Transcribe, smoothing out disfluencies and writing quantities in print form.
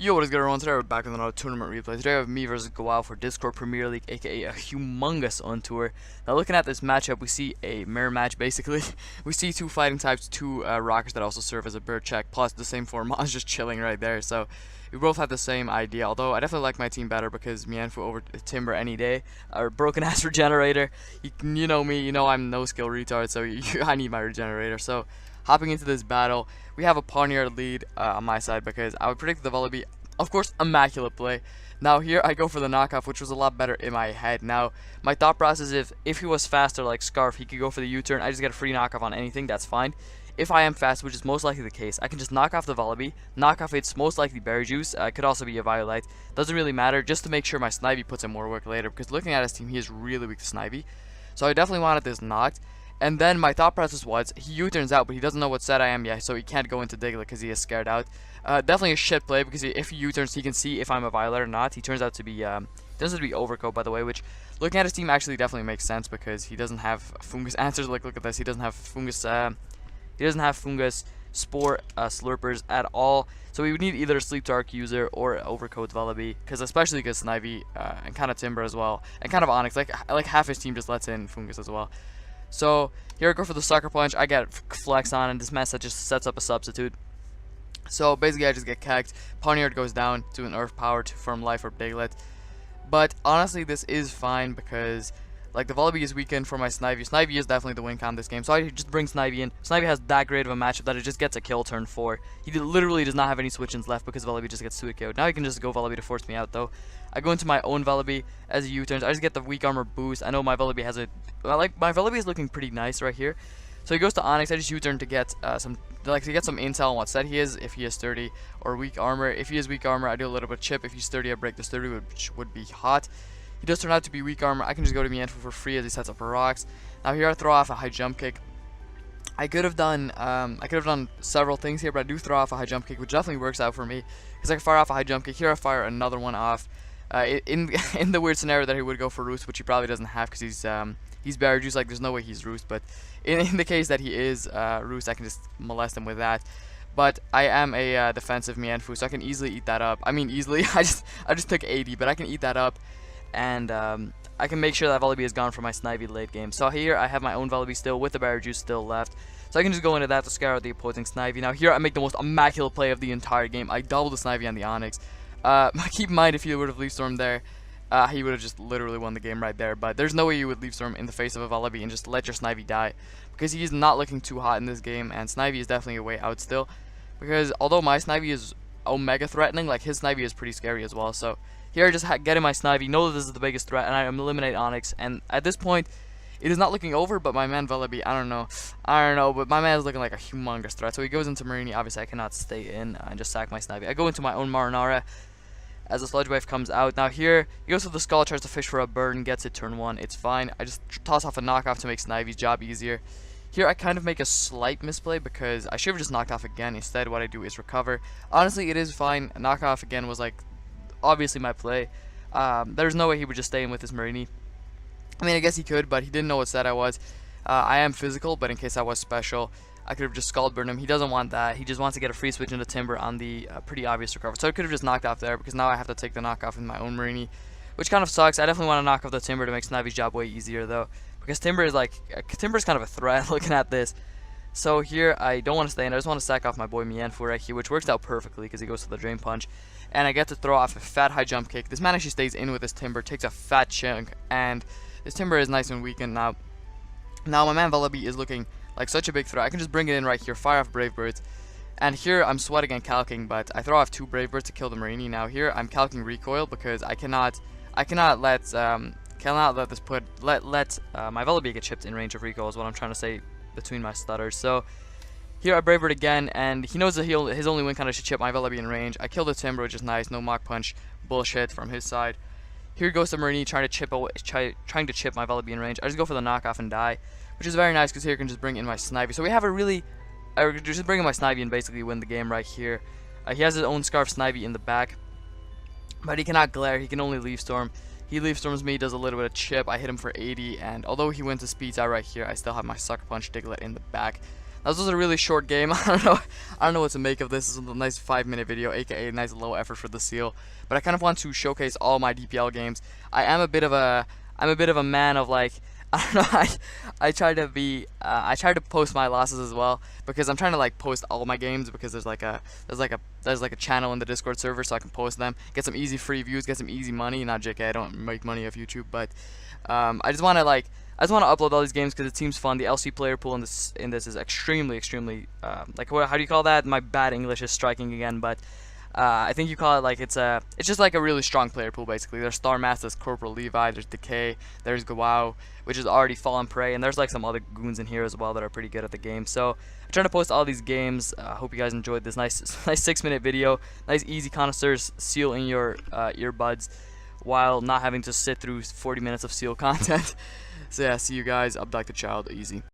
Yo, what is good, everyone? Today we're back with another tournament replay. Today I have me versus GOAO for Discord Premier League, aka a humongous on tour. Now, looking at this matchup, we see a mirror match basically. We see two fighting types, two rockers that also serve as a bird check, plus the same four mons just chilling right there. So we both have the same idea. Although I definitely like my team better because Mianfu over Timber any day. Our broken ass regenerator. You know me. You know I'm no skill retard, so I need my regenerator. So hopping into this battle, we have a Pawniard lead on my side because I would predict the volley be, of course, immaculate play. Now here I go for the knockoff, which was a lot better in my head. Now my thought process is if he was faster like Scarf, he could go for the U-turn. I just get a free knockoff on anything, that's fine. If I am fast, which is most likely the case, I can just knock off the Volleybee, knock off its most likely Berry Juice, could also be a Violite. Doesn't really matter, just to make sure my Snivy puts in more work later, because looking at his team, he is really weak to Snivy. So I definitely wanted this knocked. And then my thought process was, he U-turns out, but he doesn't know what set I am yet, so he can't go into Diglett because he is scared out. Definitely a shit play, because if he U-turns, he can see if I'm a Violet or not. He turns out to be Overcoat, by the way, which, looking at his team, actually definitely makes sense, because he doesn't have Fungus answers. Like, look at this, he doesn't have Fungus, Spore, Slurpers at all. So we would need either a Sleep Dark user or Overcoat Vullaby, because especially against Snivy, and kind of Timber as well, and kind of Onyx. Like half his team just lets in Fungus as well. So here I go for the Sucker Punch. I get Flex on, and this mess that just sets up a substitute. So basically I just get cagged. Pawniard goes down to an Earth Power to Firm Life or Diglett. But honestly this is fine because like the Volleybee is weakened for my Snivy. Snivy is definitely the win con this game. So I just bring Snivy in. Snivy has that great of a matchup that it just gets a kill turn 4. He literally does not have any switch-ins left because Volleybee just gets Suicune KO'd. Now he can just go Volleybee to force me out though. I go into my own Volleybee as a U-turns. I just get the weak armor boost. I know my Volleybee has a my Volleybee is looking pretty nice right here. So he goes to Onyx. I just U-turn to get some intel on what set he is, if he is sturdy or weak armor. If he is weak armor, I do a little bit of chip. If he's sturdy, I break the sturdy, which would be hot. He does turn out to be weak armor. I can just go to Mianfu for free as he sets up for rocks. Now here I throw off a high jump kick. I could have done several things here, but I do throw off a high jump kick, which definitely works out for me because I can fire off a high jump kick. Here I fire another one off. In the weird scenario that he would go for Roost, which he probably doesn't have because he's Berry Juice. Like there's no way he's Roost, but in the case that he is Roost, I can just molest him with that. But I am a defensive Mianfu, so I can easily eat that up. I mean easily. I just took 80, but I can eat that up. And I can make sure that Volleybee is gone for my Snivy late game. So here I have my own Volleybee still with the Berry Juice still left. So I can just go into that to scare out the opposing Snivy. Now here I make the most immaculate play of the entire game. I double the Snivy on the Onyx. Keep in mind if he would have Leaf Storm there, he would have just literally won the game right there. But there's no way you would Leaf Storm in the face of a Volleybee and just let your Snivy die. Because he's not looking too hot in this game, and Snivy is definitely a way out still. Because although my Snivy is omega threatening, like his Snivy is pretty scary as well. So here I just get in my Snivy, know that this is the biggest threat, and I eliminate Onyx. And at this point, it is not looking over, but my man Volleybee, I don't know, but my man is looking like a humongous threat. So he goes into Marini. Obviously, I cannot stay in and just sack my Snivy. I go into my own Marinara as the Sludge Wave comes out. Now here, he goes to the Skull, tries to fish for a bird, and gets it turn 1. It's fine. I just toss off a knockoff to make Snivy's job easier. Here I kind of make a slight misplay because I should have just knocked off again. Instead, what I do is recover. Honestly, it is fine. Knockoff again was like obviously my play. There's no way he would just stay in with his Marini. I mean, I guess he could, but he didn't know what set I was. I am physical, but in case I was special, I could have just Scald Burned him. He doesn't want that. He just wants to get a free switch into Timber on the pretty obvious recover. So I could have just knocked off there because now I have to take the knockoff in my own Marini, which kind of sucks. I definitely want to knock off the Timber to make Snavy's job way easier though, because Timber is kind of a threat looking at this. So here I don't want to stay in. I just want to sack off my boy Mianfu right here, which works out perfectly because he goes to the Drain Punch. And I get to throw off a fat high jump kick. This man actually stays in with his Timber, takes a fat chunk, and this Timber is nice and weakened now. Now my man Volleybee is looking like such a big threat. I can just bring it in right here, fire off Brave Birds. And here I'm sweating and calcing, but I throw off 2 Brave Birds to kill the Marini. Now here I'm calcing Recoil because I cannot let this my Volleybee get chipped in range of Recoil is what I'm trying to say between my stutters. So here I Brave Bird again, and he knows that his only win kind should chip my Volleybee in range. I kill the Timber, which is nice. No Mach Punch bullshit from his side. Here goes the Marini trying to chip my Volleybee in range. I just go for the knockoff and die, which is very nice because here I can just bring in my Snivy. So we have I just bring in my Snivy and basically win the game right here. He has his own Scarf Snivy in the back, but he cannot glare. He can only Leaf Storm. He Leaf Storms me, does a little bit of chip. I hit him for 80, and although he went to Speeds out right here, I still have my Sucker Punch Diglett in the back. That was a really short game. I don't know what to make of this. This is a nice 5-minute video, aka a nice low effort for the seal. But I kind of want to showcase all my DPL games. I'm a bit of a man of like, I don't know. I try to be I try to post my losses as well, because I'm trying to like post all my games, because there's like a channel in the Discord server, so I can post them, get some easy free views, get some easy money. Not JK, I don't make money off YouTube, but I just want to upload all these games because it seems fun. The LC player pool in this is extremely like, how do you call that? My bad English is striking again, but I think you call it like it's just like a really strong player pool basically. There's Star Master, there's Corporal Levi, there's Decay, there's GOAO, which is already Fallen Prey, and there's like some other goons in here as well that are pretty good at the game. So I'm trying to post all these games. Hope you guys enjoyed this nice 6-minute video. Nice easy connoisseurs seal in your earbuds while not having to sit through 40 minutes of seal content. So yeah, see you guys. Abduct the child, easy.